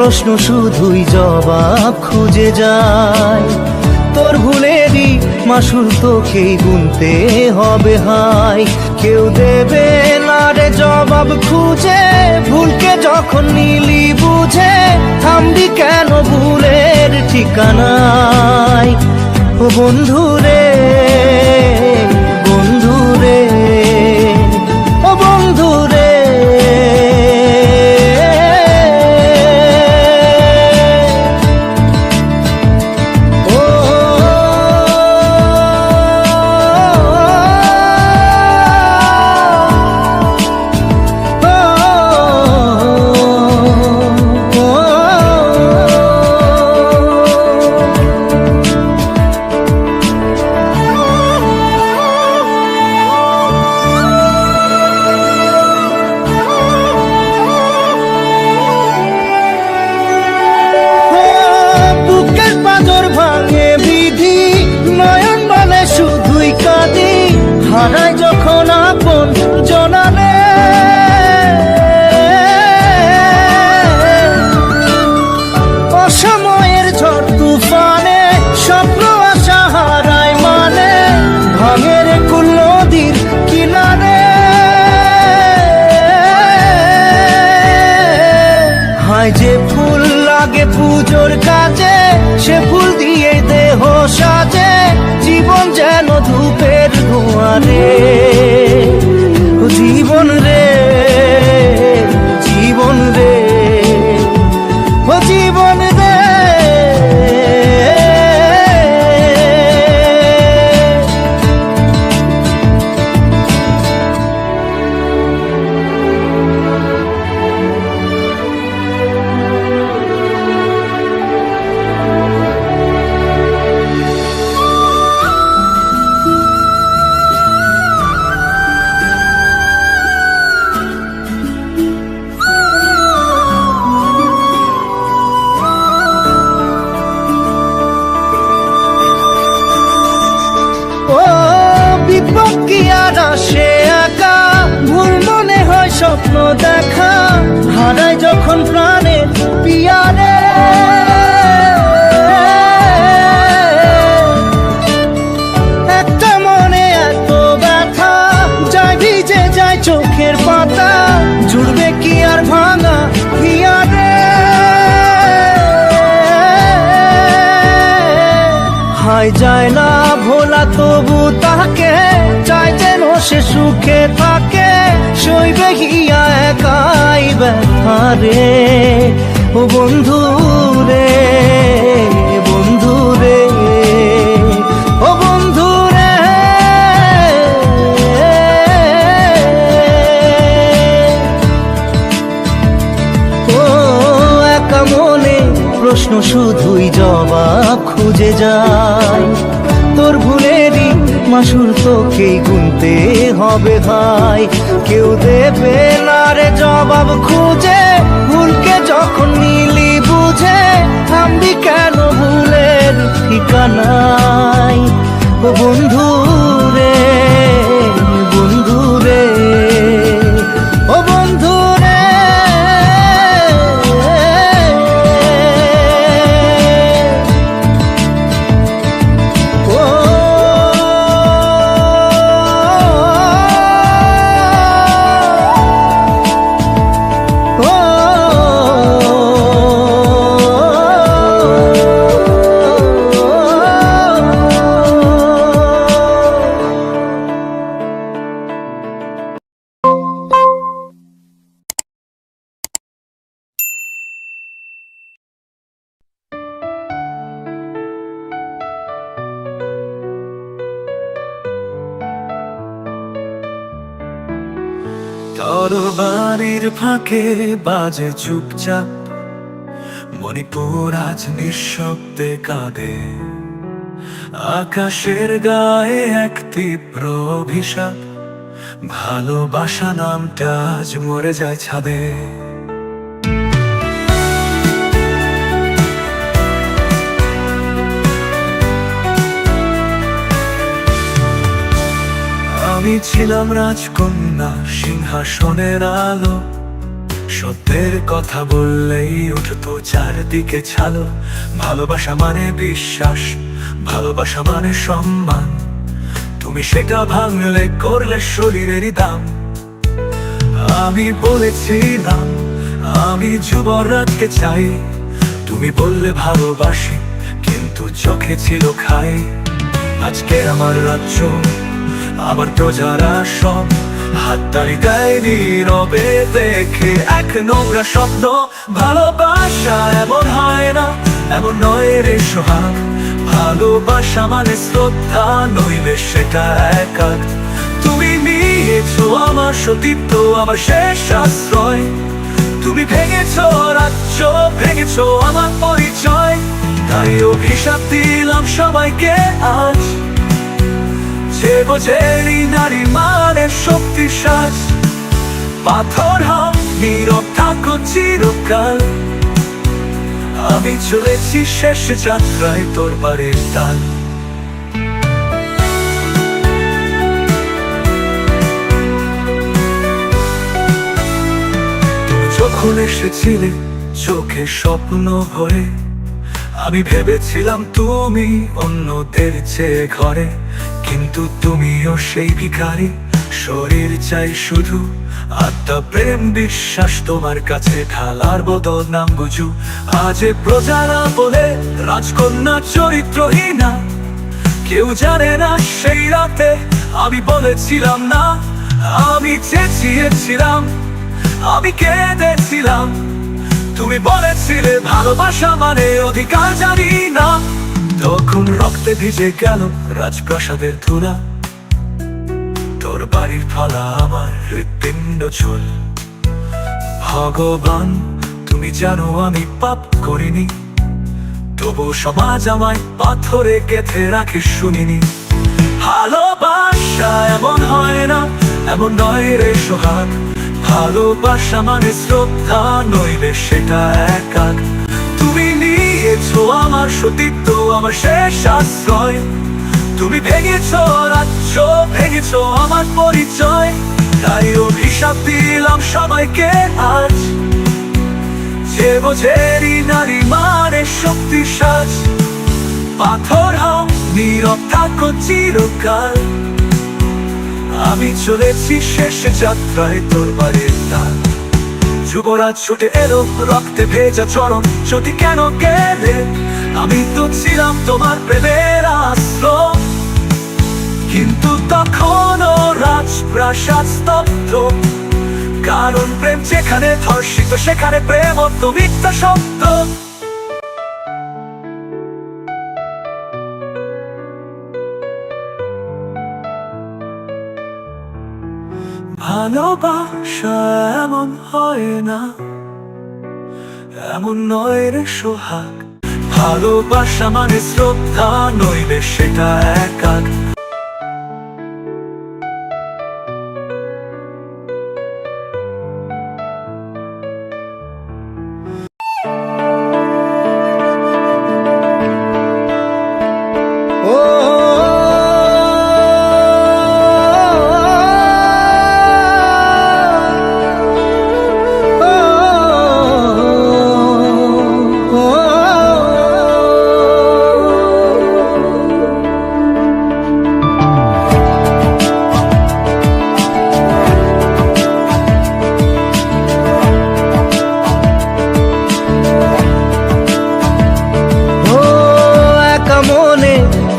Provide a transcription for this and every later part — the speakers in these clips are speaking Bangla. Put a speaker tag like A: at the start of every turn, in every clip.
A: প্রশ্ন শুধুই জবাব খুঁজে যায়। তোর ভুলেরই মাসুল তোকেই গুনতে হবে হায়। কেউ দেবে না রে জবাব খুঁজে, ভুলকে যখন নিলি বুঝে থামবি কেন ভুলের ঠিকানায়। ও বন্ধু রে, বন্ধু রে, ও বন্ধু রে। হারাই যখন আপন জনারে, অসময়ের ঝড় তুফানে স্বপ্ন আশা হারায় মানে, ভাঙের কুল নদীর কিনারে। হায় যে ফুল লাগে পুজোর কাজে, সে ফুল দিয়ে দেহ সাজে, জীবন যেন ধূপের ধোঁয়ারে। ও জীবন রে, জীবন রে, ও জীবন রে। সে একা ভুল মনে হয় স্বপ্ন দেখা, হারাই যখন প্রাণে পিয়ারে। একটা মনে এত ব্যথা যায় ভিজে যায় চোখের পাতা, জুড়বে কি আর ভাঙা হিয়ারে। হায় যায় না ভোলা তবু তাকে চাই যেন সে সুখে থাকে, সইবে হিয়া একাই ব্যথা রে। ও বন্ধু রে, বন্ধু রে, ও বন্ধু রে। ও একা মনে প্রশ্ন শুধুই জবাব খুঁজে যায়। তোর ভুলেরই মাসুল তোকেই গুনতে হবে ভাই। কেউ দেবে না রে জবাব খুঁজে, ভুলকে যখন নিলি বুঝে থামবি কেন ভুলের ঠিকানায়। ও বন্ধু রে, বন্ধু রে, ও বন্ধু রে।
B: তরবারির ফাঁকে বাজে চুপচাপ, মণিপুর আজ নিঃশব্দে কাঁদে। আকাশের গায়ে এক তীব্র অভিশাপ, ভালোবাসা নামটা আজ মরে যায় ছাদে। আমি ছিলাম রাজকন্যা, সিংহাসনের আলো, সত্যের কথা বললেই উঠতো চারদিকে ছালো। ভালোবাসা মানে বিশ্বাস, ভালোবাসা মানে সম্মান। তুমি সেটা ভাঙলে করলে শরীরেরই দাম। আমি বলেছিলাম আমি যুবরাজকে চাই, তুমি বললে ভালোবাসি, কিন্তু চোখে ছিল খাই। আজকে আমার রাজ্য, আমার প্রজারা সব হাততালি দেয় নীরবে দেখে এক নোংরা স্বপ্ন। ভালোবাসা এমন হয় না, এমন নয় রে সোহাগ। ভালোবাসা মানে শ্রদ্ধা, নইলে সেটা একাক। তুমি নিয়েছো আমার সতীত্ব, আমার শেষ আশ্রয়। তুমি ভেঙেছো রাজ্য, ভেঙেছো আমার পরিচয়। তাই অভিশাপ দিলাম সবাইকে আজ, যে বোঝেনি নারী মানে শক্তি সাজ। পাথর হও, নীরব থাকো চিরকাল। আমি চলেছি শেষ যাত্রায় তোর বাড়ির তাল। যখন এসেছিলে চোখে স্বপ্ন হয়ে, আমি ভেবেছিলাম তুমি অন্যদের চেয়ে ঘরে। কিন্তু তুমিও সেই ভিখারি, শরীর চাই শুধু, আত্মা প্রেম বিশ্বাস তোমার কাছে ঢালার বদল নাম বুঝু। আজ প্রজারা বলে রাজকন্যা চরিত্রহীনা, কেউ জানে না সেই রাতে আমি বলেছিলাম না। আমি চেঁচিয়েছিলাম, আমি কেঁদেছিলাম, তুমি বলেছিলে ভালোবাসা মানে অধিকার জানি না। তখন রক্তে ভিজে গেল রাজপ্রাসাদের ধুলা, তোর বাড়ির ফালা আমার হৃৎপিণ্ড ঝোল। ভগবান তুমি জানো আমি পাপ করিনি, তবু সমাজ আমায় পাথরে গেঁথে রাখে শুনিনি। ভালোবাসা এমন হয় না, এমন নয় রে সোহাগ। ভালোবাসা মানে শ্রদ্ধা, নইলে সেটা একাক। তুমি নিয়েছো আমার সতীত্ব, আমার শেষ আশ্রয়। তুমি ভেঙেছো রাজ্য, ভেঙেছো আমার পরিচয়। তাই অভিশাপ দিলাম সবাইকে আজ, যে বোঝেনি নারী মানে শক্তি সাজ। পাথর হও, নীরব থাকো চিরকাল। আমি চলেছি শেষ যাত্রায় তোর বাড়ির তাল। যুবরাজ ছুটে এলো, রক্তে ভেজা চরণ। যদি কেন গেলে, আমি তো ছিলাম তোমার প্রেমের আশ্রয়। কিন্তু তখনও রাজপ্রাসাদ স্তব্ধ, কারণ প্রেম যেখানে ধর্ষিত, সেখানে প্রেম অত মিথ্যা শব্দ। ভালোবাসা এমন হয় না, এমন নয় রে সোহাগ। ভালোবাসা মানে শ্রদ্ধা, নইলে সেটা একাক।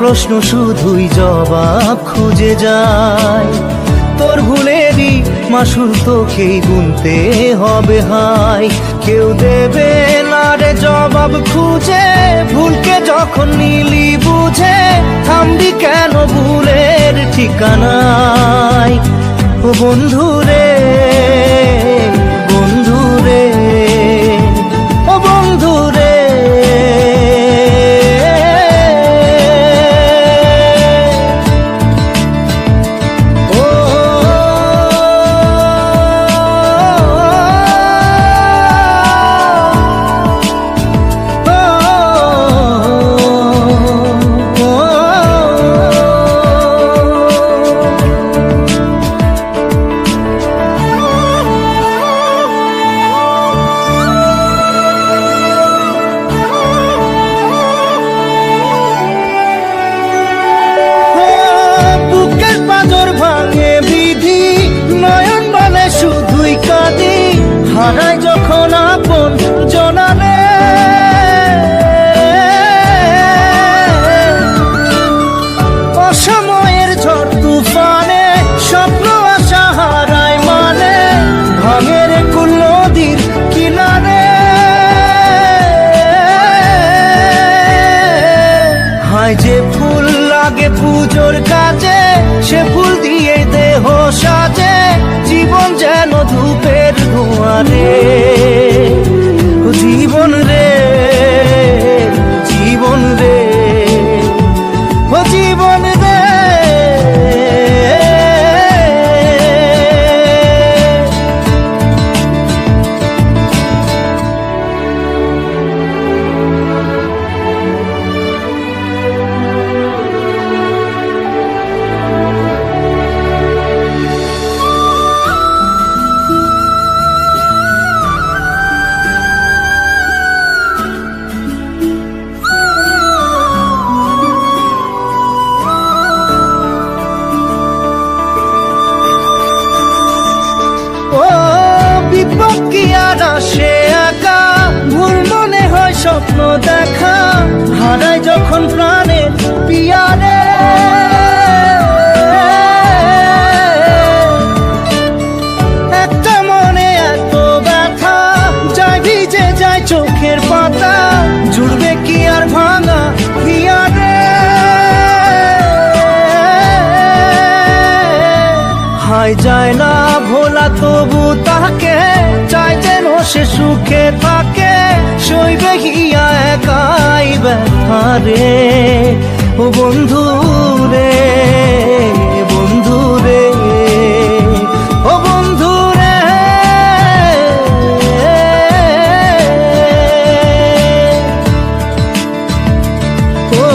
A: প্রশ্ন শুধুই জবাব খুঁজে যায়। তোর ভুলেরই মাসুল তোকেই গুনতে হবে হাই। কেউ দেবে না রে জবাব খুঁজে, ভুলকে যখন নিলি বুঝে। থামবি কেন ভুলের ঠিকানায়? ও বন্ধু রে, বন্ধু রে, ও বন্ধু রে। হারাই যখন আপন জনারে, অসময়ের ঝড় তুফানে স্বপ্ন আশা হারায় মানে, ভাঙের কুল নদীর কিনারে। হায় যে ফুল লাগে পুজোর কাজে, সে ফুল দিয়ে দেহ সাজে, জীবন যেন ধূপের ধোঁয়ারে। ও জীবন রে, জীবন রে, ও জীবন রে। ও বিপদ কি আর আসে একা, ভুল মনে হয় স্বপ্ন দেখা, হারাই যখন প্রাণের পিয়ারে। একটা মনে এত ব্যথা, যায় ভিজে যায় চোখের পাতা, জুড়বে কি আর ভাঙা হিয়ারে। হায় যায় না ভোলা তবু তাকে, চাই যেন সে সুখে থাকে, সইবে হিয়া একাই ব্যথা রে। ও বন্ধু রে, বন্ধু রে, ও বন্ধু রে। ও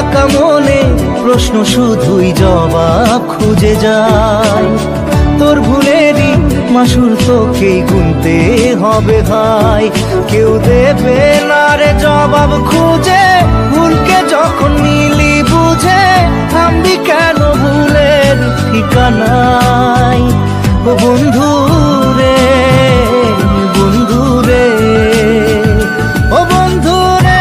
A: একা মনে প্রশ্ন শুধুই জবাব খুঁজে যায়, তোর ভুলেরই মাসুর তোকেই গুনতে হবে ভাই। কেউ দেবে না রে জবাব খুঁজে, ভুলকে যখন নিলি বুঝে, থামবি কেন ভুলের ঠিকানায়। ও বন্ধু রে, বন্ধু রে, ও বন্ধু রে।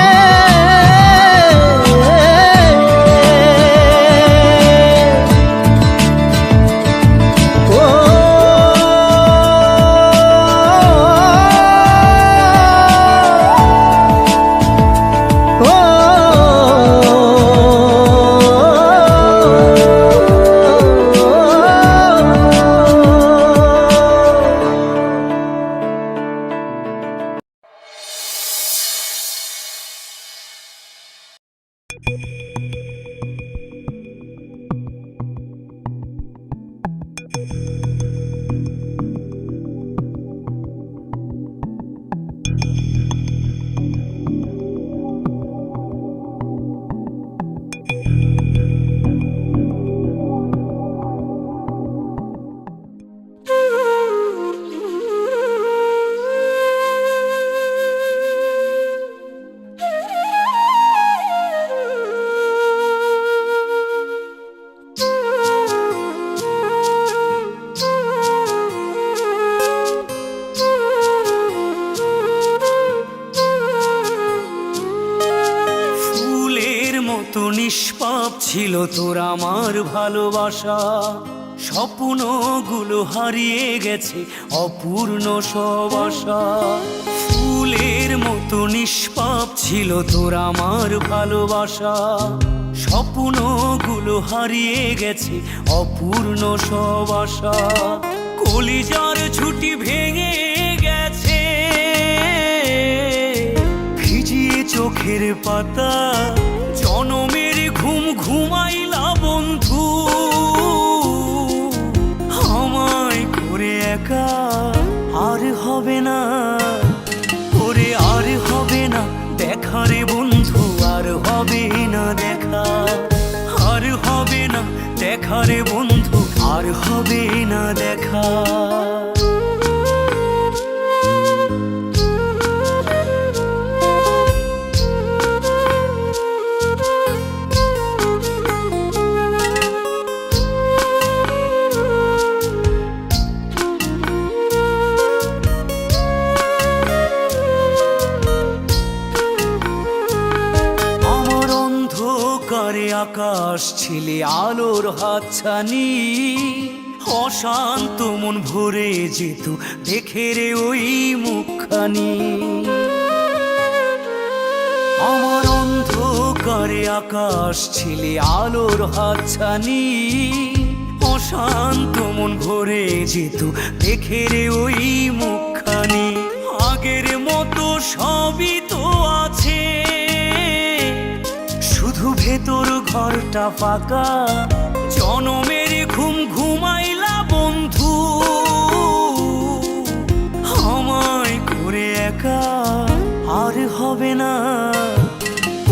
B: মতো নিষ্পাপ ছিল তোর আমার ভালোবাসা, স্বপ্নগুলো হারিয়ে গেছে অপূর্ণ সব আশা। ফুলের মতো নিষ্পাপ ছিল তোর আমার ভালোবাসা, স্বপ্নগুলো হারিয়ে গেছে অপূর্ণ সব আশা। কলিজার ঝুঁটি ভেঙে গেছে, ভিজিয়ে চোখের পাতা, জনমের ঘুম ঘুমাইলা বন্ধু, আমায় করে একা আর হবে না, করে আর হবে না দেখা রে বন্ধু, আর হবে না দেখা, আর হবে না দেখা রে বন্ধু, আর হবে না দেখা। আকাশ ছিলে আলোর হাতছানি, অশান্ত মন ভরে যেত দেখে রে ওই মুখখানি। আমার অন্ধকারে আকাশ ছিলে আলোর হাতছানি, অশান্ত মন ভরে যেত দেখে রে ওই মুখখানি। আগের মতো সবই তো আছে, শুধু ভেতর ঘরটা ফাঁকা। জনমের ঘুম ঘুমাইলা বন্ধু, আমায় করে একা। আর হবে না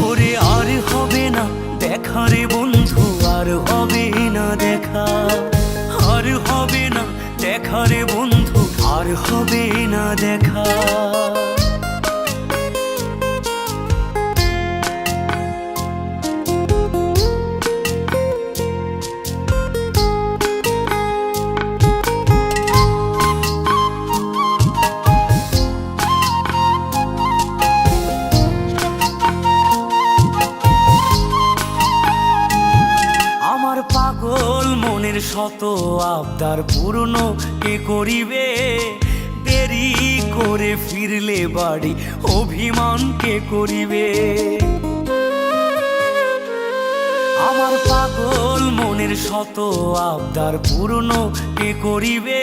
B: ওরে, আর হবে না দেখা রে বন্ধু, আর হবে না দেখা। আর হবে না দেখা রে বন্ধু, আর হবে না দেখা। আমার পাগল মনের শত আবদার পূর্ণ কে করিবে? দেরি করে ফিরলে বাড়ি অভিমান কে করিবে? আমার পাগল মনের শত আবদার পূর্ণ কে করিবে?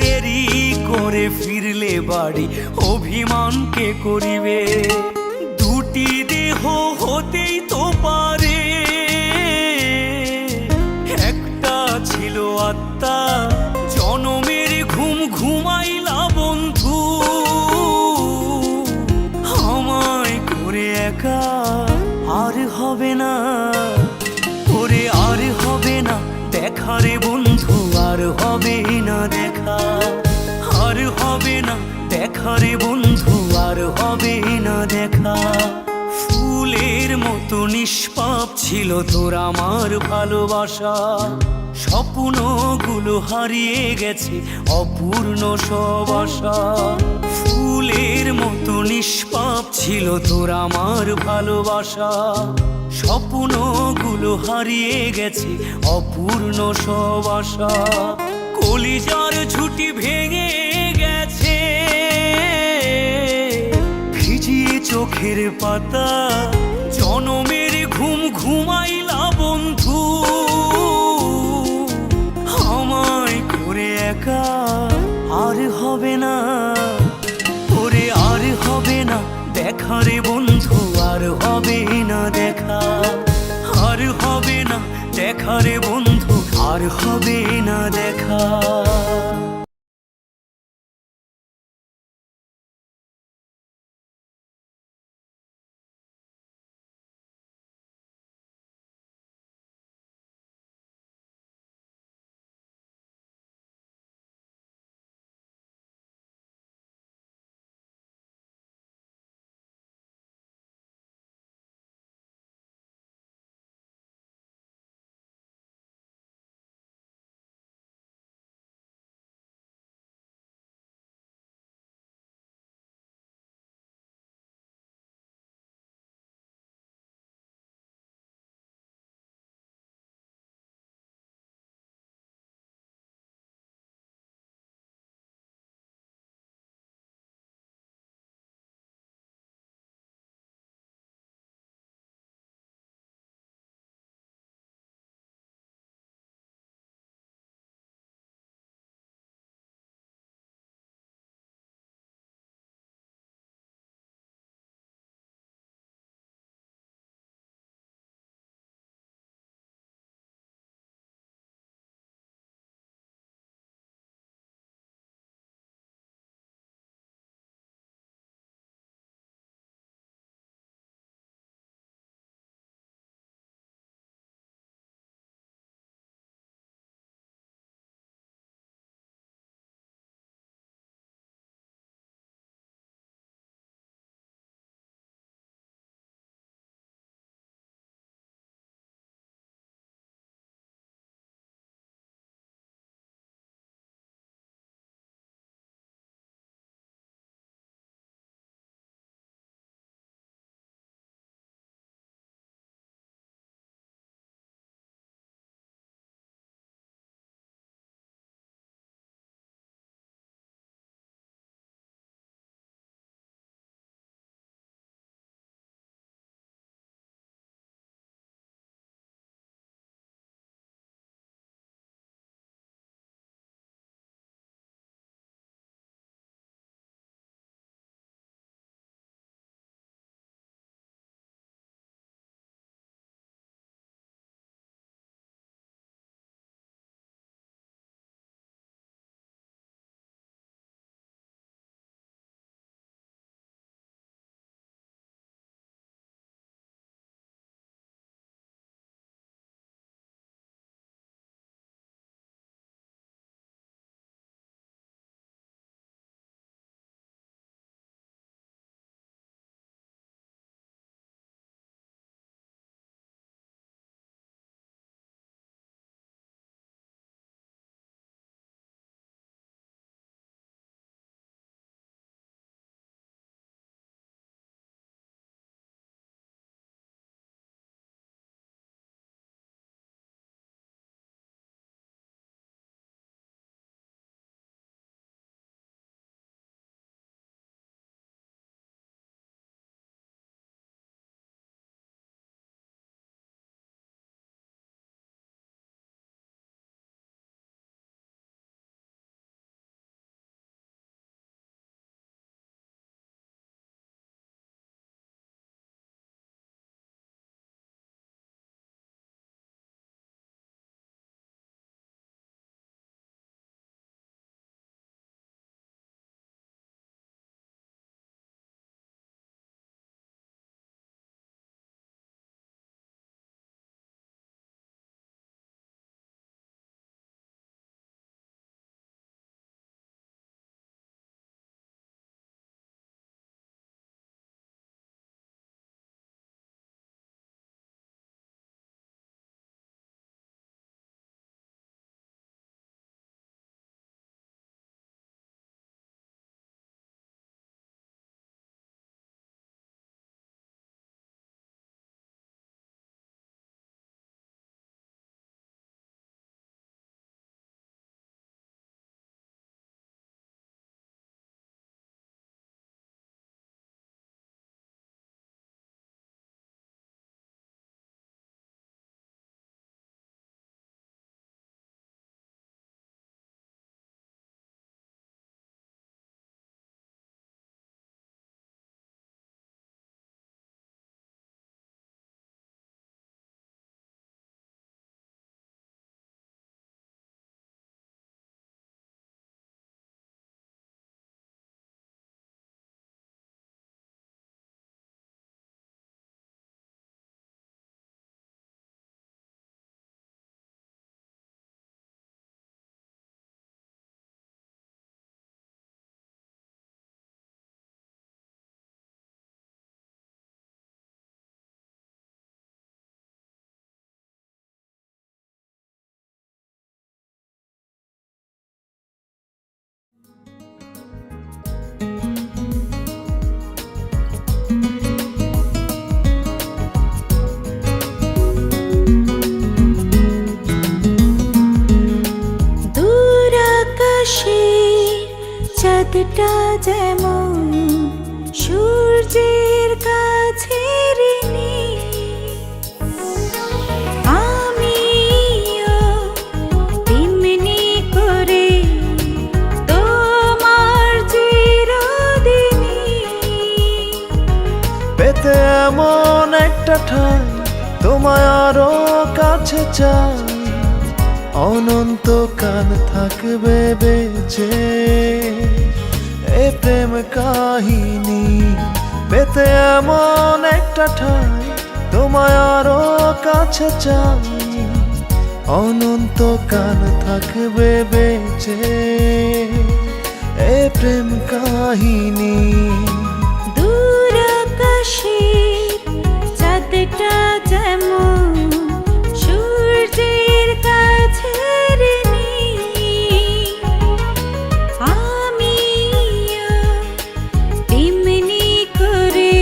B: দেরি করে ফিরলে বাড়ি অভিমান কে করিবে? দুটি দেহ হতেই তো পারে, একটা ছিল আত্মা। জনমের ঘুম ঘুমাইলা বন্ধু, আমায় করে একা। আর হবে না ওরে, আর হবে না দেখা রে বন্ধু, আর হবে না দেখা। আর হবে না দেখা রে বন্ধু, আর হবে না দেখা। ফুলের মতো নিষ্পাপ ছিল তোর আমার ভালোবাসা, স্বপ্নগুলো হারিয়ে গেছে অপূর্ণ সব আশা। ফুলের মতো নিষ্পাপ ছিল তোর আমার ভালোবাসা, স্বপ্নগুলো হারিয়ে গেছে অপূর্ণ সব আশা। কলিজার ঝুঁটি ভেঙে গেছে, ভিজিয়ে চোখের পাতা। জনমের ঘুম ঘুমাইলা বন্ধু, আমায় করে একা। আর হবে না ওরে, আর হবে না দেখা রে বন্ধু, আর হবে না দেখা। আর হবে না দেখা রে বন্ধু, আর হবে না দেখা।
C: চাঁদটা যেমন সূর্যের কাছে ঋণী, আমিও তেমনি করে তোমার চিরদিনই।
D: পেতে এমন একটা ঠাই তোমায় আরো কাছে চাই, অনন্তকাল থাকবে বেঁচে এ প্রেম কাহিনী। পেতে এমন একটা ঠাই তোমায় আরো কাছে চাই, অনন্তকাল থাকবে বেঁচে এ প্রেম কাহিনী।
C: দূর আকাশের চাঁদটা যেমন সূর্যের কাছে ঋণী, আমিও তেমনি করে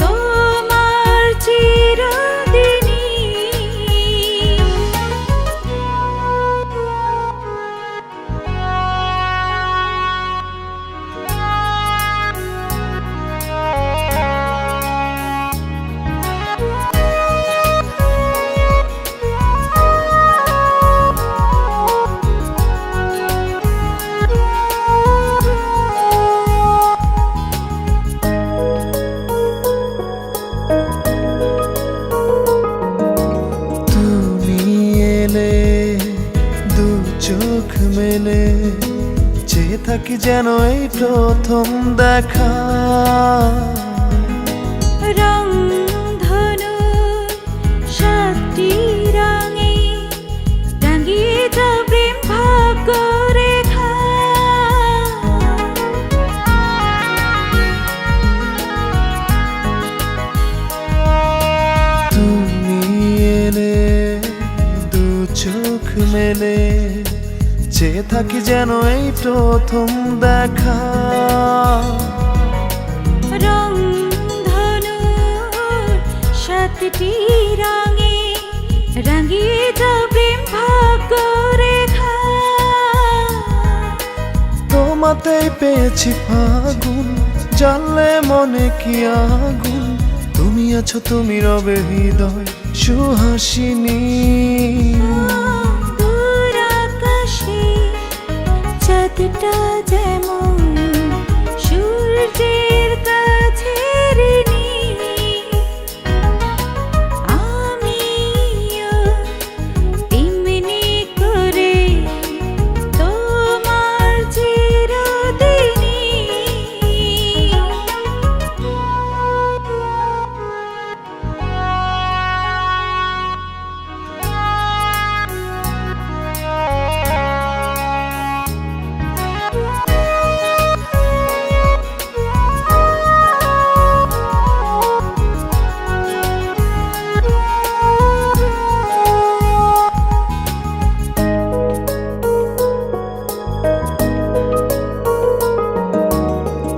C: তোমার চিরদিনই।
D: তুমি এলে দু চোখ মেলে, চেয়ে থাকি যেন এই প্রথম দেখা।
C: রংধনুর সাতটি রঙে রাঙিয়ে যাও প্রেম ভাগ্য রেখা।
D: তুমি এলে দু চোখ মেলে, চেয়ে থাকি যেন এই প্রথম দেখা।
C: রংধনুর সাতটি রঙে রাঙিয়ে যাও প্রেম ভাগ্য রেখা।
D: তোমাতেই পেয়েছি ফাগুন, জানলে মনে কি আগুন। তুমি আছো, তুমি রবে হৃদয় সুহাসিনী।
C: দূর আকাশে চাঁদটা যেমন সূর্যের কাছে ঋণী, আমিও তেমনি করে তোমার চিরদিনই।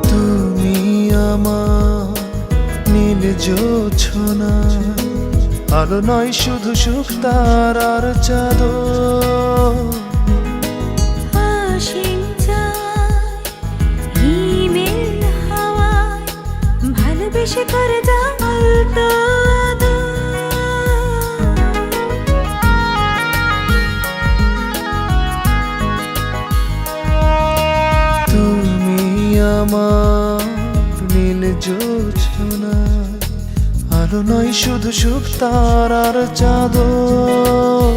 D: তুমি আমার নীল জোছনা, আলো নয় শুধু সুখ তারার চাদর।
C: অসীম চায় হিমেল হাওয়ায় ভালোবেসে করে যাও আলতো আদর।
D: তুমি আমার নীল জোছনা, আলো নয় শুধু সুখ তারার চাদর।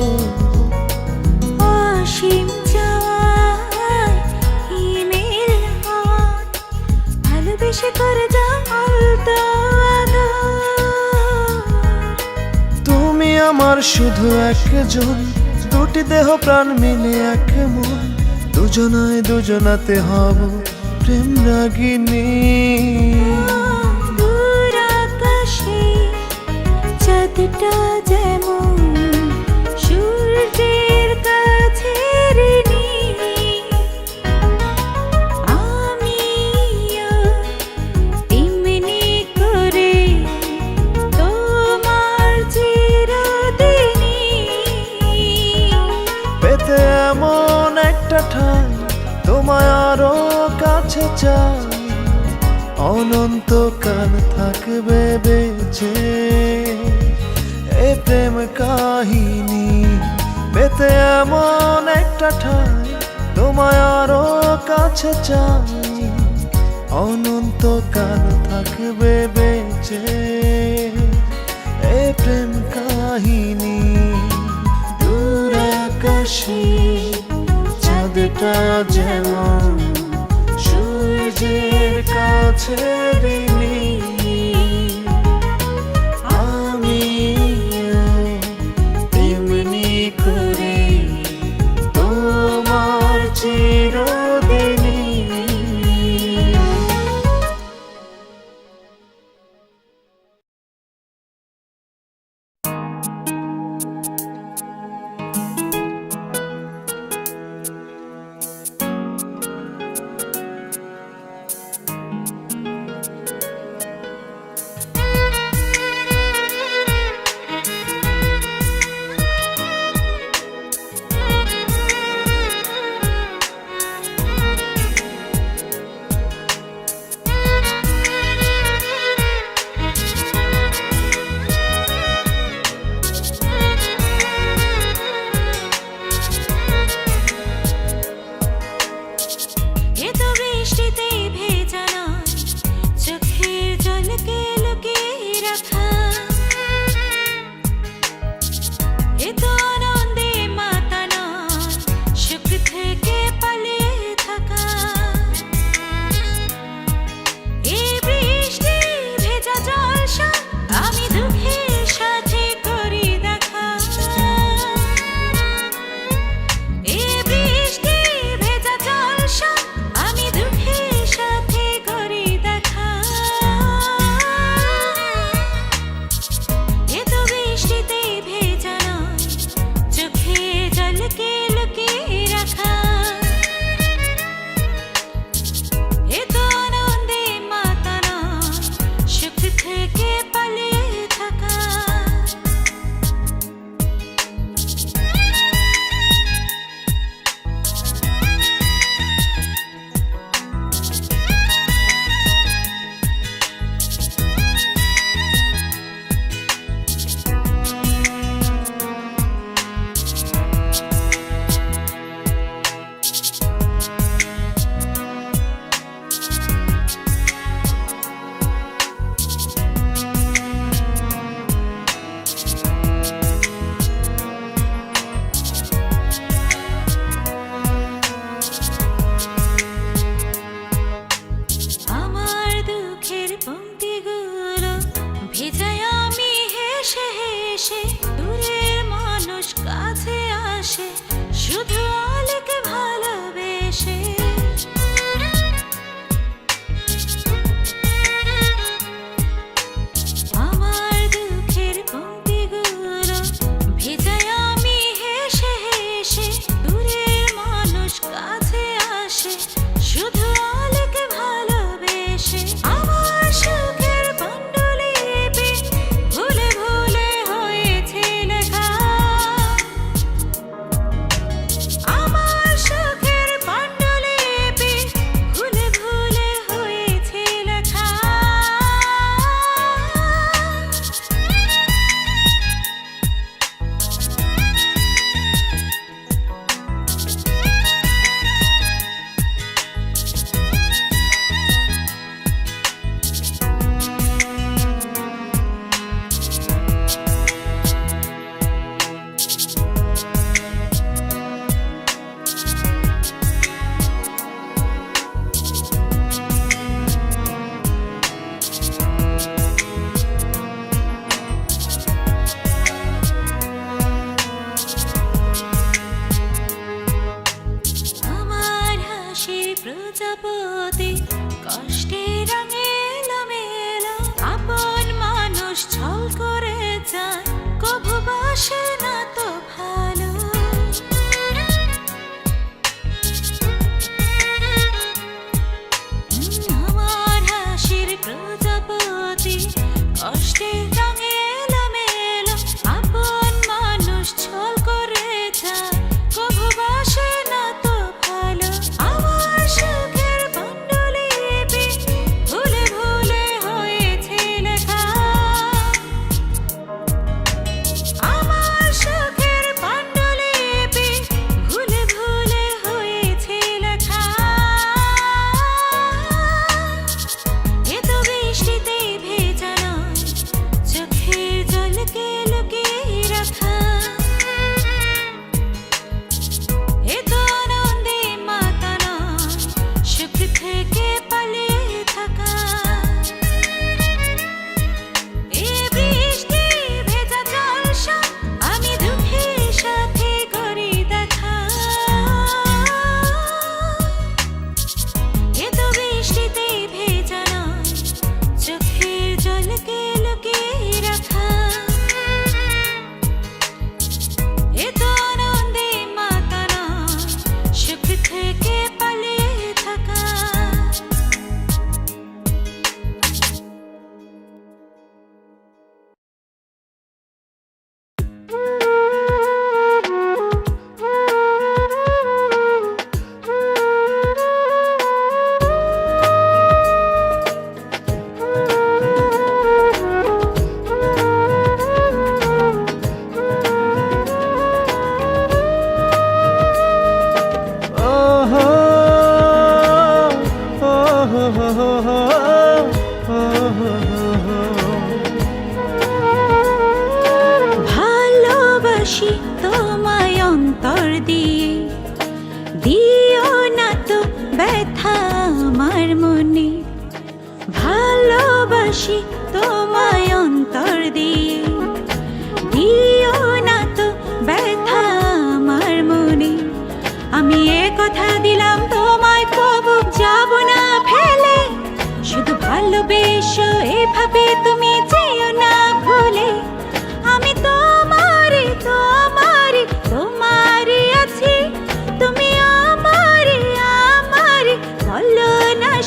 C: অসীম চায় হিমেল হাওয়ায় ভালোবেসে করে যাও আলতো আদর।
D: তুমি আমার শুধু একজন, দুটি দেহ প্রাণ মিলে এক মন। দুজনায় দুজনাতে হব প্রেম রাগিনী।
C: দূর আকাশে চাঁদটা যেমন সূর্যের কাছে ঋণী, আমিও তেমনি করে তোমার চিরদিনই।
D: পেতে এমন একটা ঠাই তোমায় আরো কাছে চাই, অনন্তকাল থাকবে বেঁচে এ প্রেম কাহিনী পেতে এমন একটা ঠাই, তোমায় আরো কাছে চাই, অনন্তকাল থাকবে বেঁচে এ প্রেম কাহিনী। দূর আকাশে চাঁদটা যেমন সূর্যের কাছে ঋণী, আমিও তেমনি করে তোমার চিরদিনই।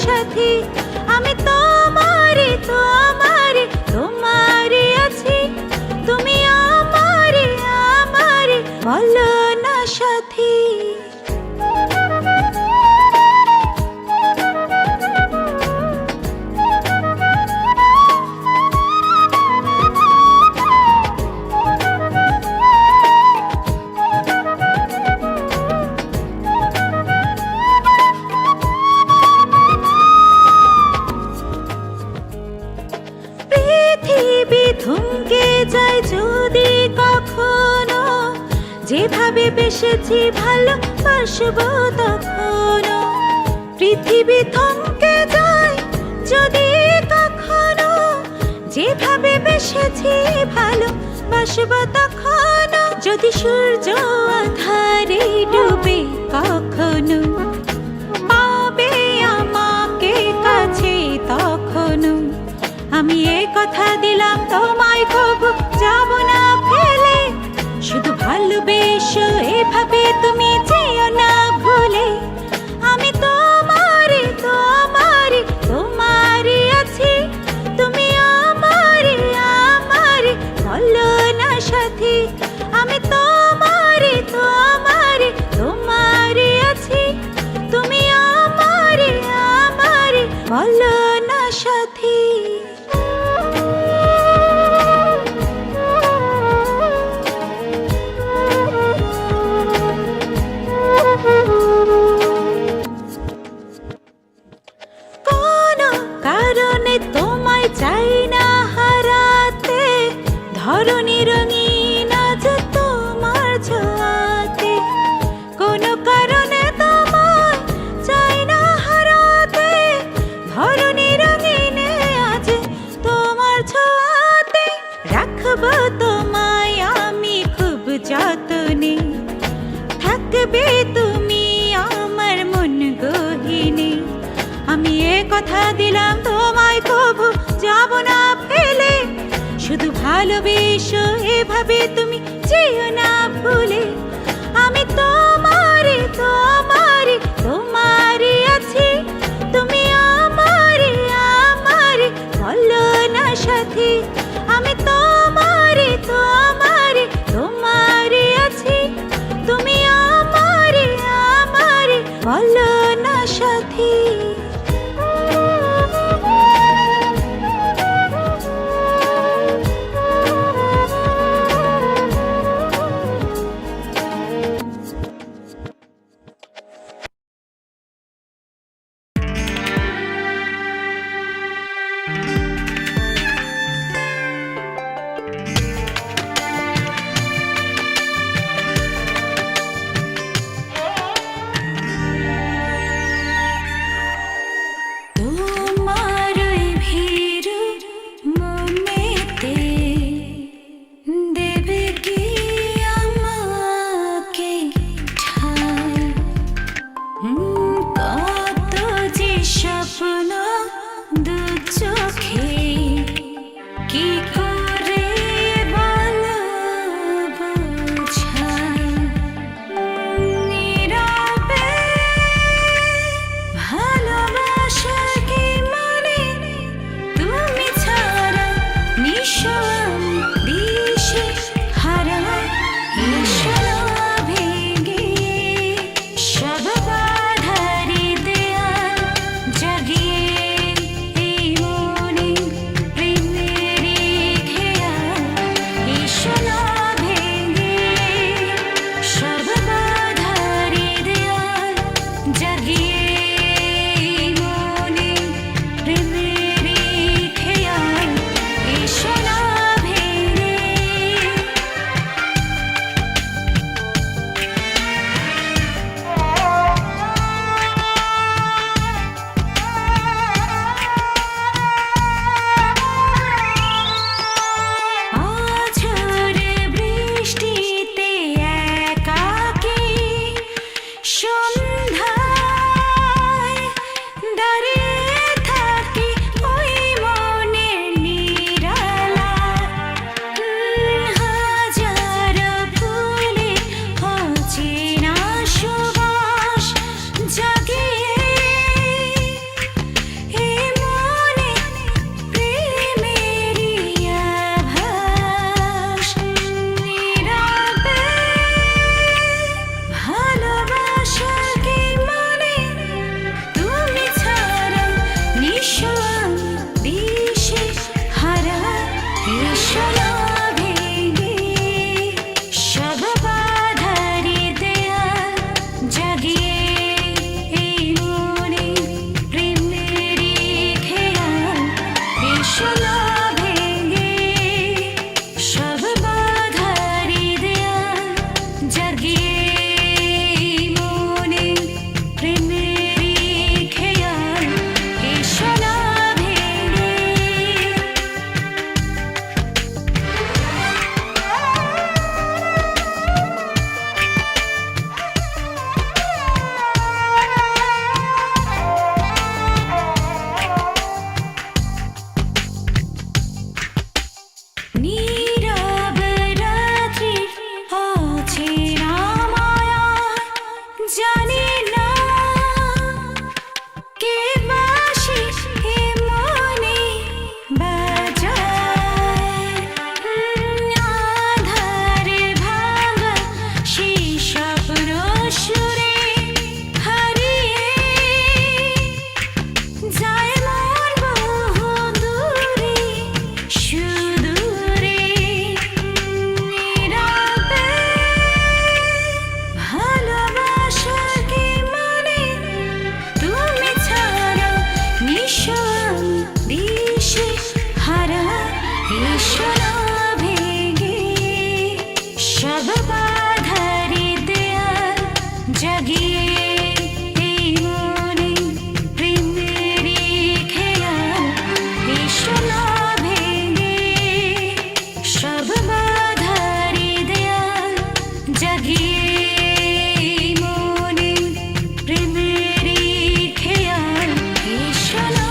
C: সাথী আমি তোমারে তোমারে তোমারে আছি তুমি আমারে আমারে বলো না সাথী পৃথিবী থমকে যায় যদি কখনো যেভাবে বেসেছি ভালোবাসবো তখনো পৃথিবী থমকে যায় যদি কখনো যেভাবে বেসেছি ভালোবাসবো তখনো যদি সূর্য আধারে ডুবে কখনো পাবে আমাকে কাছে তখনো আমি এই কথা দিলাম তোমায় কবু যাব না ফেলে শুধু ভালোবেসো এভাবে তুমি যেও না ভুলে আমি তোমারে তোমারে তোমারে আছি তুমি আমারে আমারে বলো না সাথী আমি তোমারে তোমারে তোমারে আছি তুমি আমারে আমারে বলো না সাথী তোমায় চাই না হারাতে ধরনী রঙিন আজ তোমার ছোঁয়াতে কোনো কারণে তোমায় চাই না হারাতে ধরনী রঙিন আজ তোমার ছোঁয়াতে রাখবো তোমায় আমি খুব যত্নে থাকবে তুমি আমার মন গহীনে আমি এ কথা দিলাম তোমায় কবু যাব না ফেলে শুধু ভালোবেসো এভাবে তুমি যেও না ভুলে আমি তোমারে তোমারে তোমারে আছি তুমি আমারে আমারে বলো না সাথী আমি তোমারে তোমারে তোমারে আছি তুমি আমারে আমারে বলো না সাথী এসো আমি দিশে হারা এসো না ভেঙে সব বাধারি দেয়াল জাগিয়ে এই মনে প্রেমেরই খেয়াল এসো না ভেঙে সব বাধারি দেয়াল জাগিয়ে এই মনে প্রেমেরই খেয়াল এসো না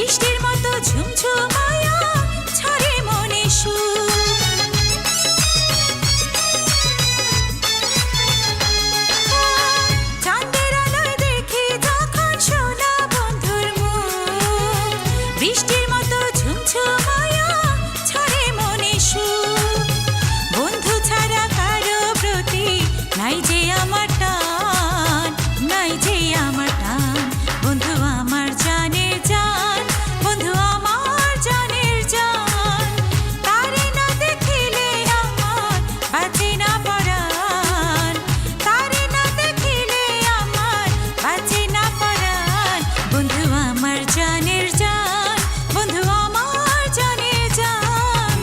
C: বৃষ্টির মতো ঝুমঝুমায়া ছড়ে মনে সুর। চাঁদের আলোয় দেখি যখন সোনা বন্ধুর মুখ, বৃষ্টির মতো ঝুমঝুমায়া ছড়ে মনে সুর। বন্ধু ছাড়া কারো প্রতি নাই যে আমার টান, নাই যে আমার টান। বন্ধু আমার জানের জান, বন্ধু আমার জানের জান। তারে না দেখিলে আমার বাঁচে না পরাণ, তারে না দেখিলে আমার বাঁচে না পরাণ। বন্ধু আমার জানের জান, বন্ধু আমার জানের জান।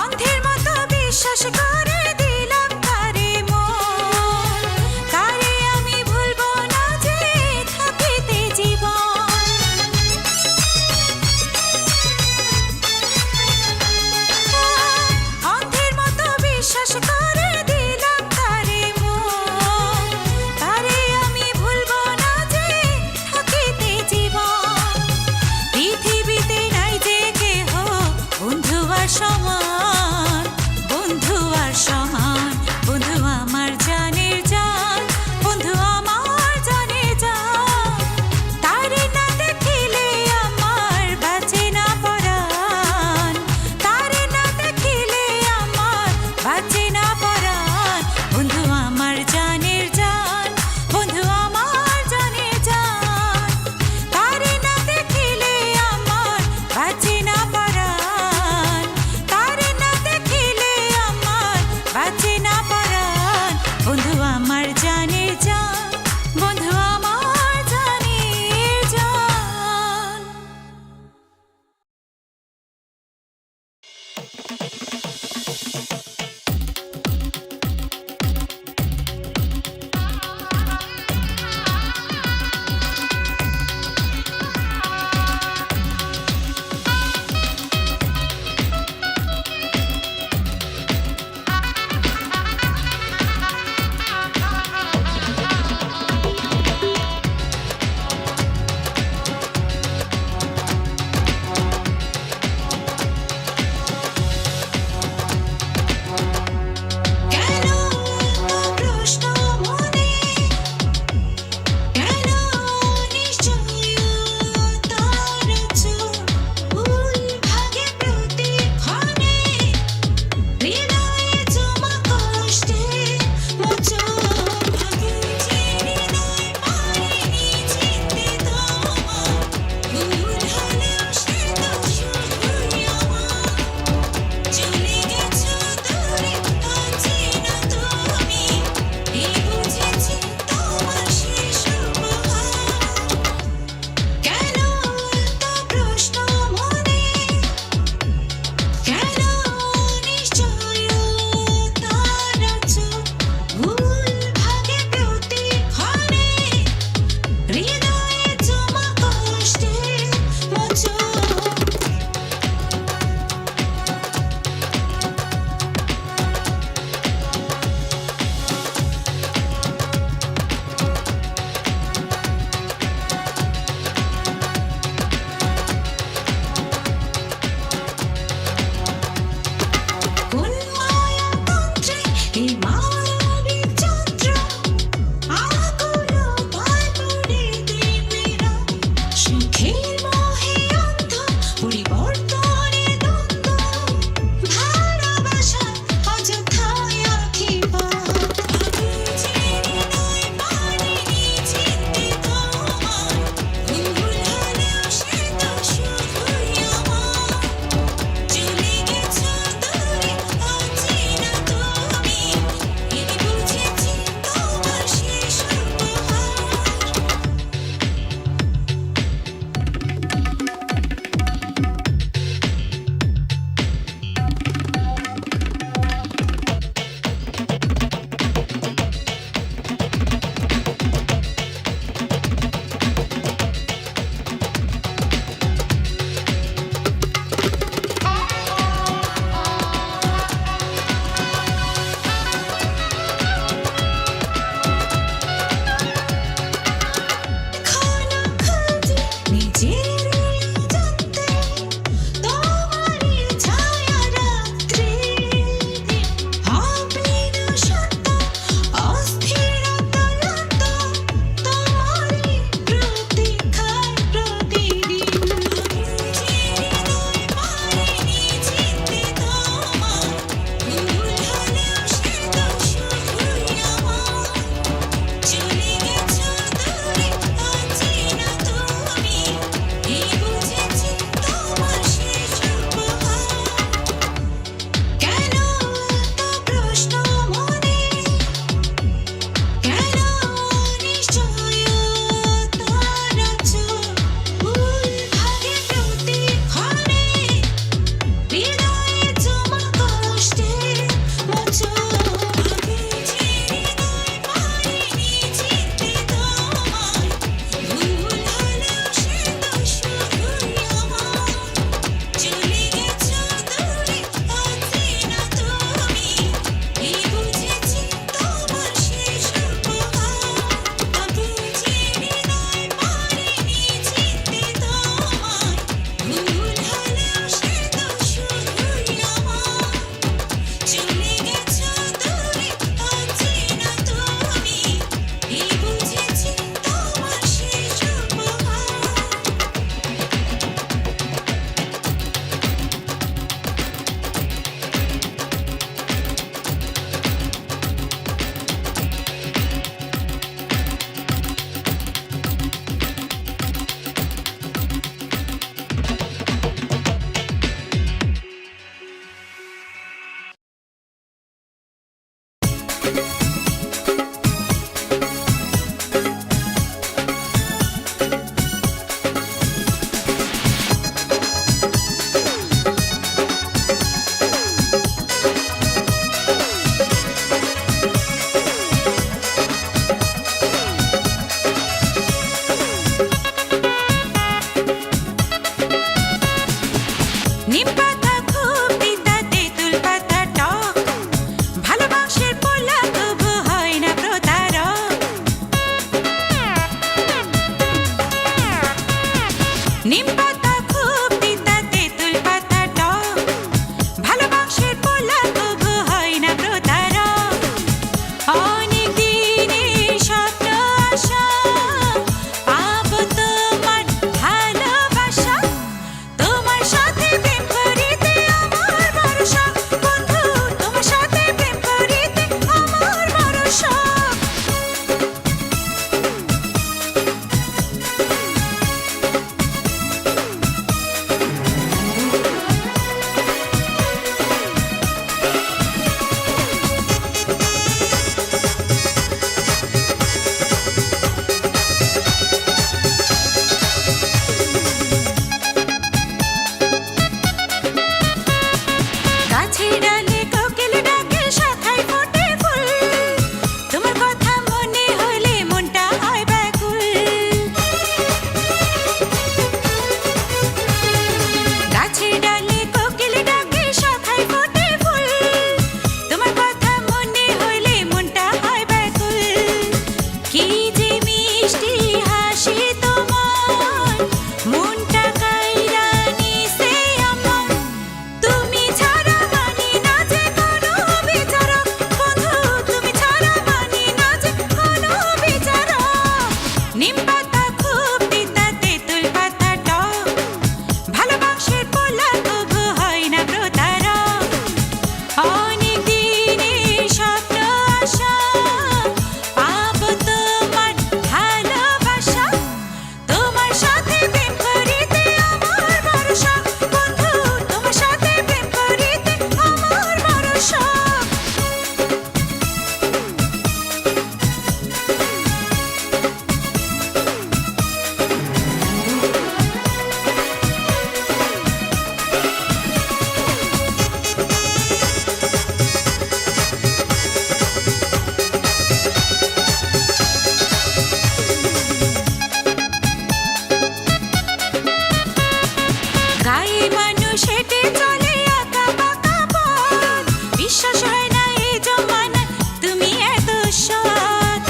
C: অন্ধের মতো বিশ্বাস করে দিলাম তারে মন, তারে আমি ভুলবো না যে থাকিতে জীবন। অন্ধের মতো বিশ্বাস করে দিলাম তারে মন, তারে আমি ভুলবো না যে থাকিতে জীবন। পৃথিবীতে নাই যে কেহ বন্ধু আর সমান, বন্ধু নিম পাতা খুব তিতা তেঁতুল পাতা টক ভালোবাসার পোলা তবু হয় না প্রতারক নিম পাতা খুব তিতা তেঁতুল পাতা টক ভালোবাসার পোলা তবু হয় না প্রতারক অনেক দিনের স্বপ্ন আশা পাবো তোমার ভালোবাসা তোমার সাথে প্রেম করিতে আমার ভরসা বন্ধু তোমার সাথে প্রেম করিতে আমার ভরসা গাছের ডালে কোকিল ডাকে শাখায় ফোটে ফুল তোমার কথা মনে হলে মনটা হয় ব্যাকুল গাছের ডালে কোকিল ডাকে শাখায় ফোটে ফুল তোমার কথা মনে হলে মনটা হয় ব্যাকুল কি যে মিষ্টি হাসি তোমার মনটা কাইরা নিছে আমার তুমি ছাড়া মানি না যে কোনো বিচারক বন্ধু তুমি ছাড়া মানি না যে কোনো বিচারক নিম পাতা খুব তিতা তেঁতুল পাতা টক ভালোবাসার পোলা তবু হয় না প্রতারক অনেক দিনের স্বপ্ন আশা পাবো তোমার ভালোবাসা তোমার সাথে প্রেম করিতে আমার ভরসা বন্ধু তোমার সাথে প্রেম করিতে আমার ভরসা গায়ে মানুষ হেঁটে চলে আঁকা বাঁকা পথ বিশ্বাস হয় না এই জমানায় তুমি এত সৎ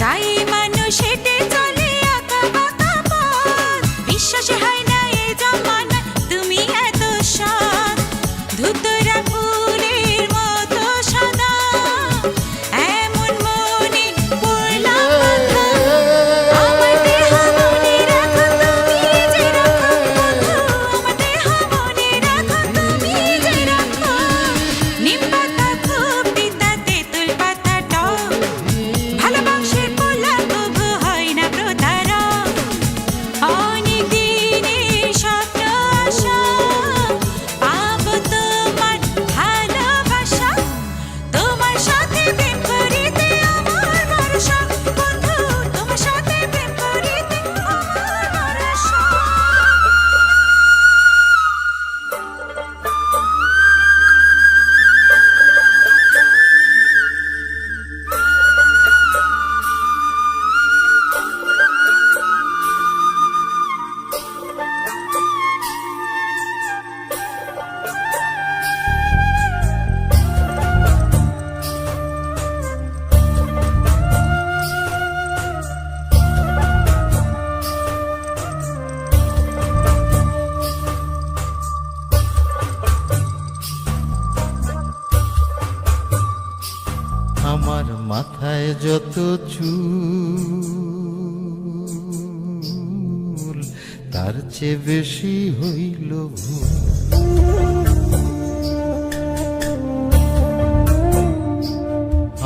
C: গায়ে মানুষ হেঁটে চলে আঁকা বাঁকা পথ বিশ্বাস হয় না এই জমানায় তুমি এত সৎ ধুতরা ফুলের মতো সাদা এমন মনে পড়লা কথা আমার দেহ মনে রাখো তুমি যে রাখো বন্ধু আমার দেহ মনে রাখো তুমি যে রাখো নিম পাতা খুব তিতা তেঁতুল পাতা টক ভালোবাসার পোলা তবু হয় না প্রতারক অনেক দিনের স্বপ্ন আশা পাবো তোমার ভালোবাসা তোমার সাথে প্রেম করিতে আমার ভরসা বন্ধু তোমার সাথে প্রেম করিতে আমার ভরসা
D: আমার মাথায় যত চুল তার চেয়ে বেশি হইল ভুল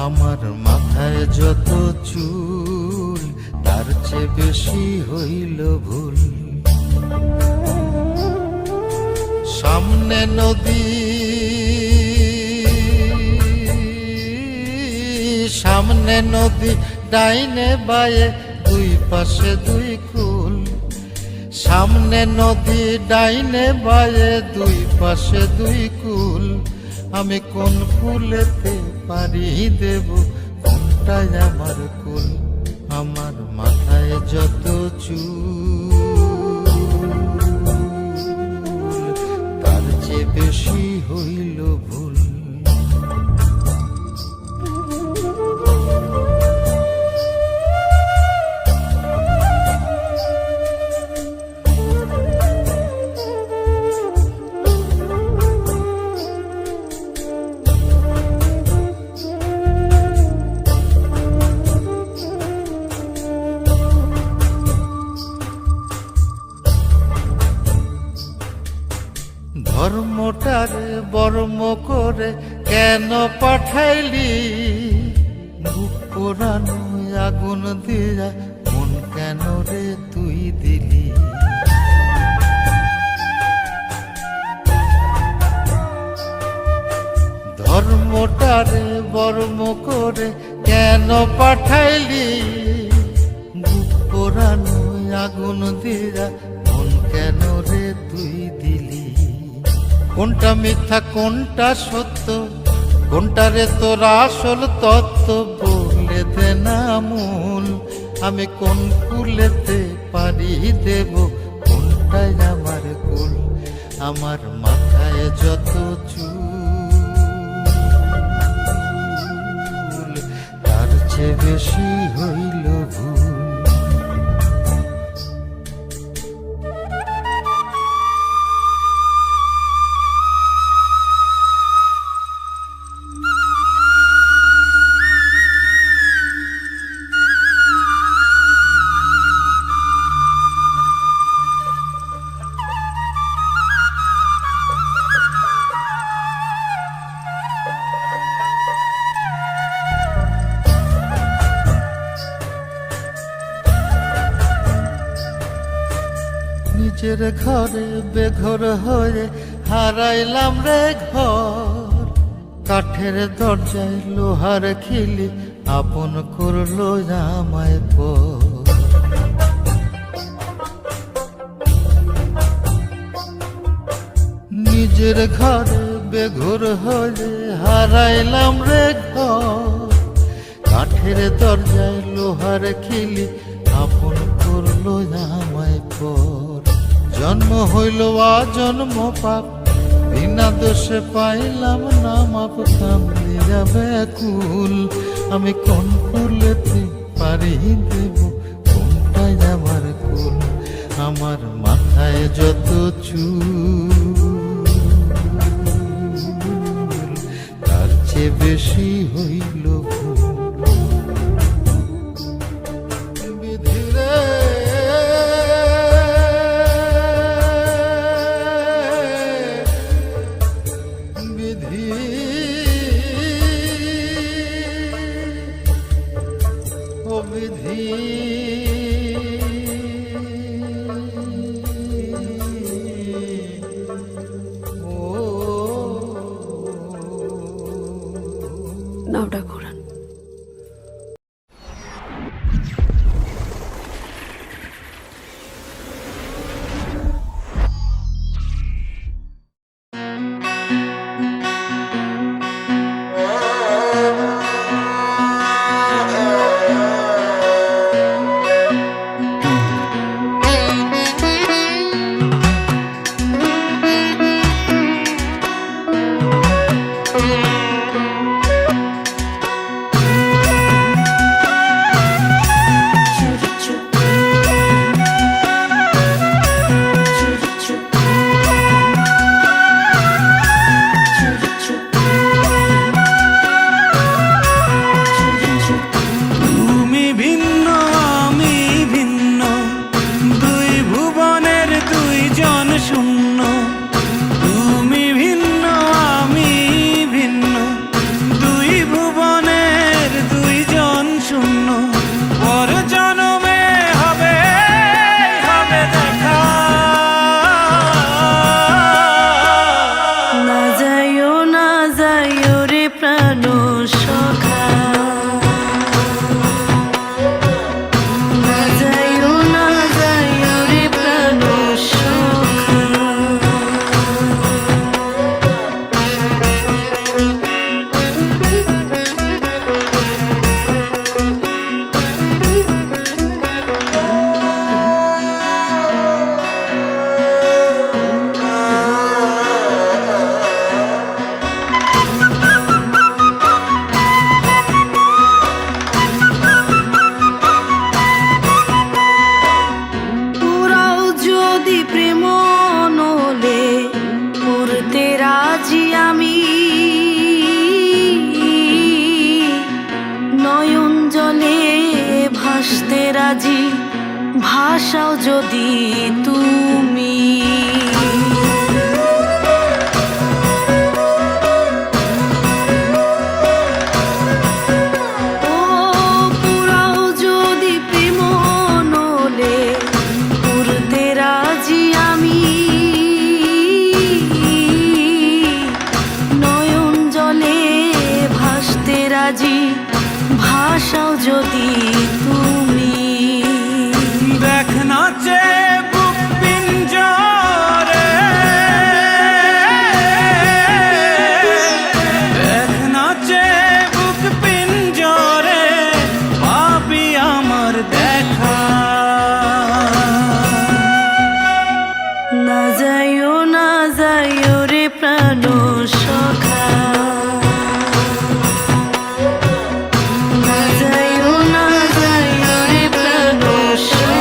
D: আমার মাথায় যত চুল তার চেয়ে বেশি হইল ভুল সামনে নদী সামনে নদী ডাইনে বায়ে দুই পাশে দুই কুল, সামনে নদী ডাইনে বায়ে দুই পাশে দুই কুল, আমি কোন কুলেতে পারি দেব, কোনটাই আমার কুল? আমার মাথায় যত চুল তার চেয়ে বেশি হইল ভুল। ধর্মটারে বর্ম করে কেন পাঠাইলি, বুক পোড়ানো আগুন দিয়া মন কেন রে তুই দিলি? ধর্মটারে বর্ম করে কেন পাঠাইলি, বুক পোড়ানো আগুন দিয়া মন কেন রে তুই দিলি? কোনটা মিথ্যা কোনটা সত্য, কোনটা রে তোর আসল তত্ত্ব, বলে দে না মূল। আমি কোন কুলেতে পারি দেব, কোনটাই আমার কুল? আমার মাথায় যত চুল তার চেয়ে বেশি হইল ভুল। নিজের ঘরে বেঘর হয়ে হারাইলাম রে ঘর, কাঠের দরজায় লোহার খিলি আপন করলো আমায় পর। নিজের ঘরে বেঘর হয়ে হারাইলাম রে ঘর, কাঠের দরজায় লোহার খিলি আপন করলো আমায় পর। জন্ম হইল জন্ম পাপ, বিনা দোষে পাইলাম না মাপ, কামড়ে যাবে কুল। আমি কোন কুলেতে পারি দেব, কোনটাই আমার কুল? আমার মাথায় যত চুল তার চেয়ে বেশি হইল ভুল।
E: নাওটা ঘোরান।
C: ভাষাও যদি তুমি। ও পুরাও যদি প্রেম নলে পুরতে রাজি আমি, নয়ন জলে ভাসতে রাজি ভাষাও যদি তুমি।
B: দেখ নাচে বুক পিঞ্জরে, দেখ নাচে বুক পিঞ্জরে, পাবি আমার দেখা।
C: না যাইও রে প্রাণ সখা, না যাইও রে প্রাণ সখা।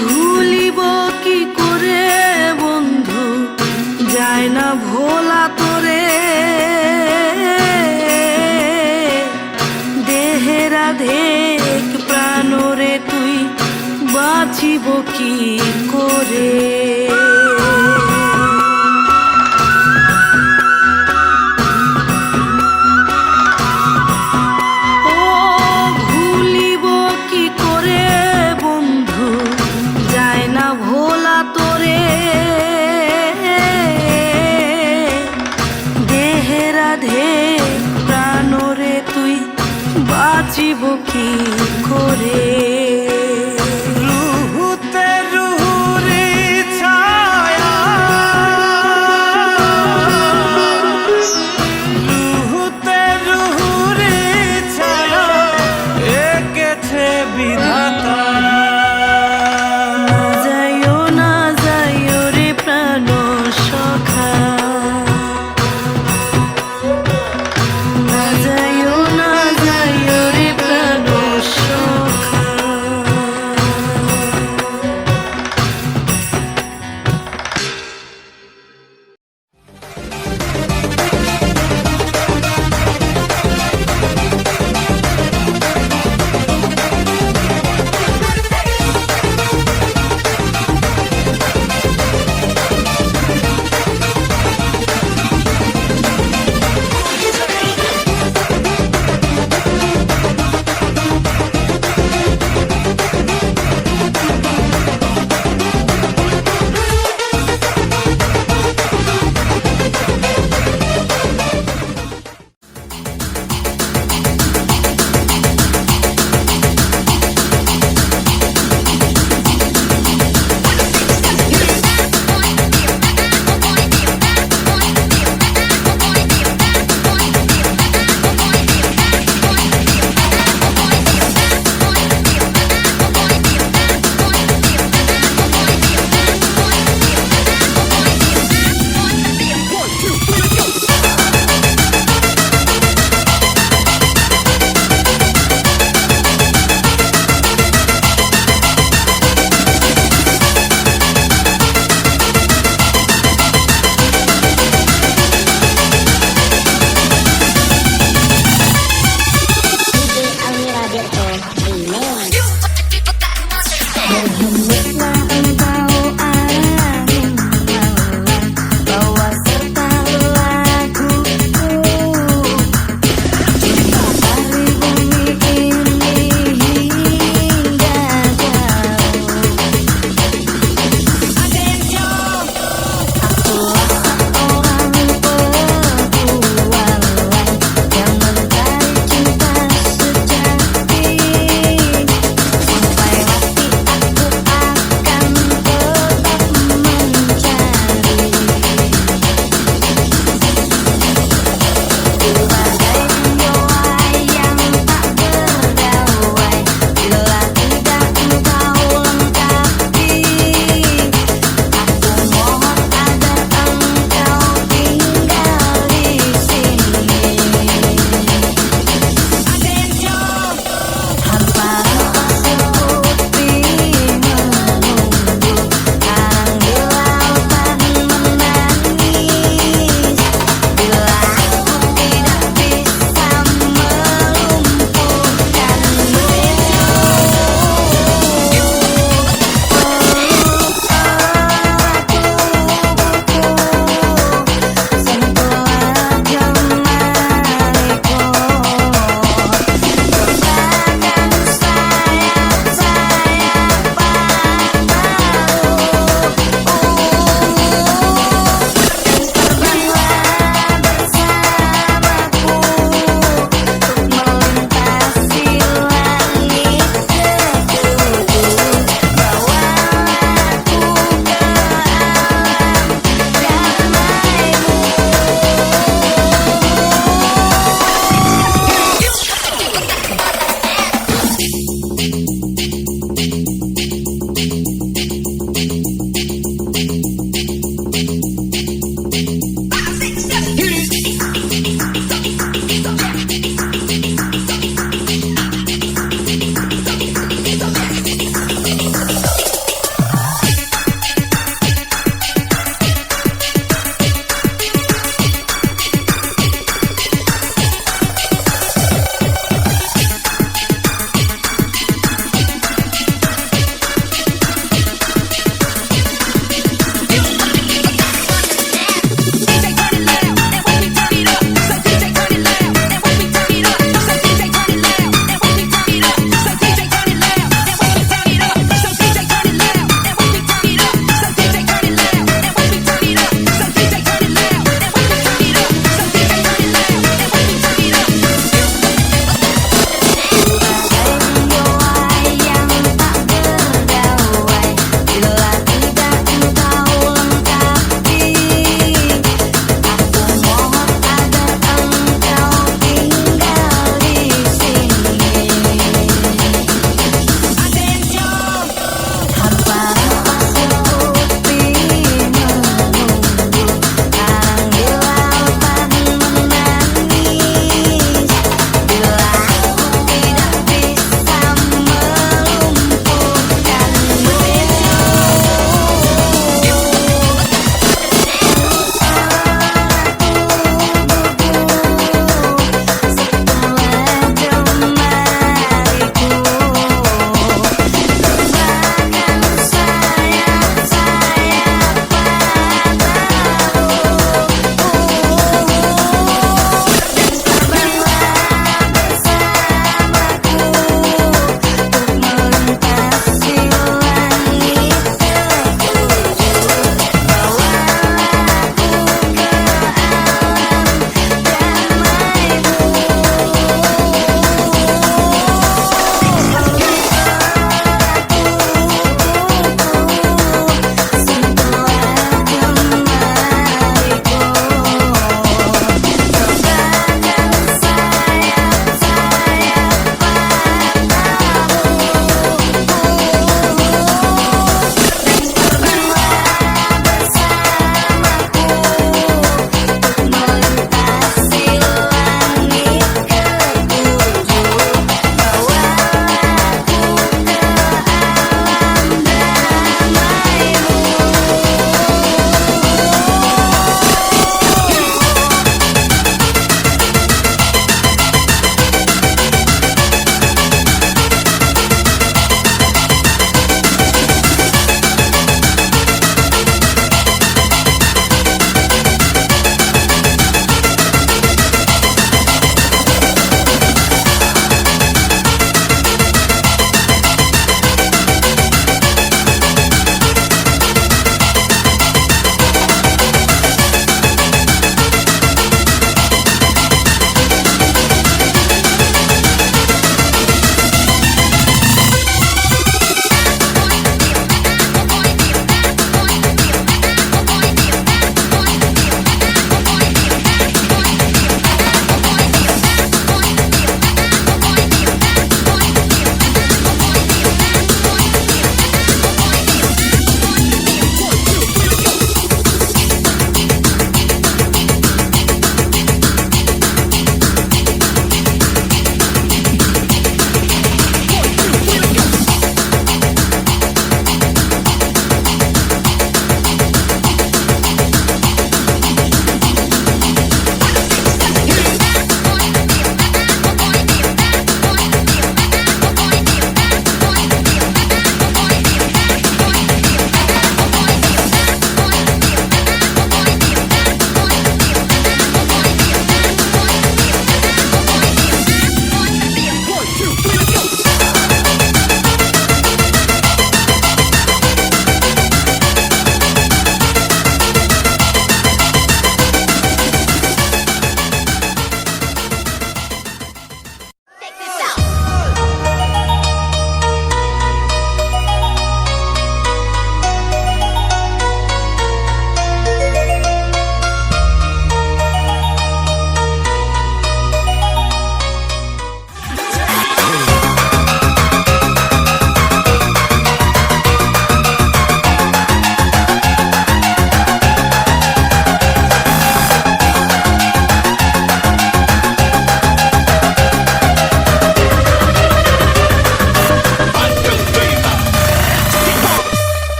C: ভুলিব কি করে বন্ধু, যায় না ভোলা তোরে, দেহের আধেক প্রাণরে তুই বাঁচিব কি করে। ও ভুলিব কি করে বন্ধু, যায় না ভোলা তোরে, দেহের আধেক প্রাণরে তুই বাঁচিব কি করে।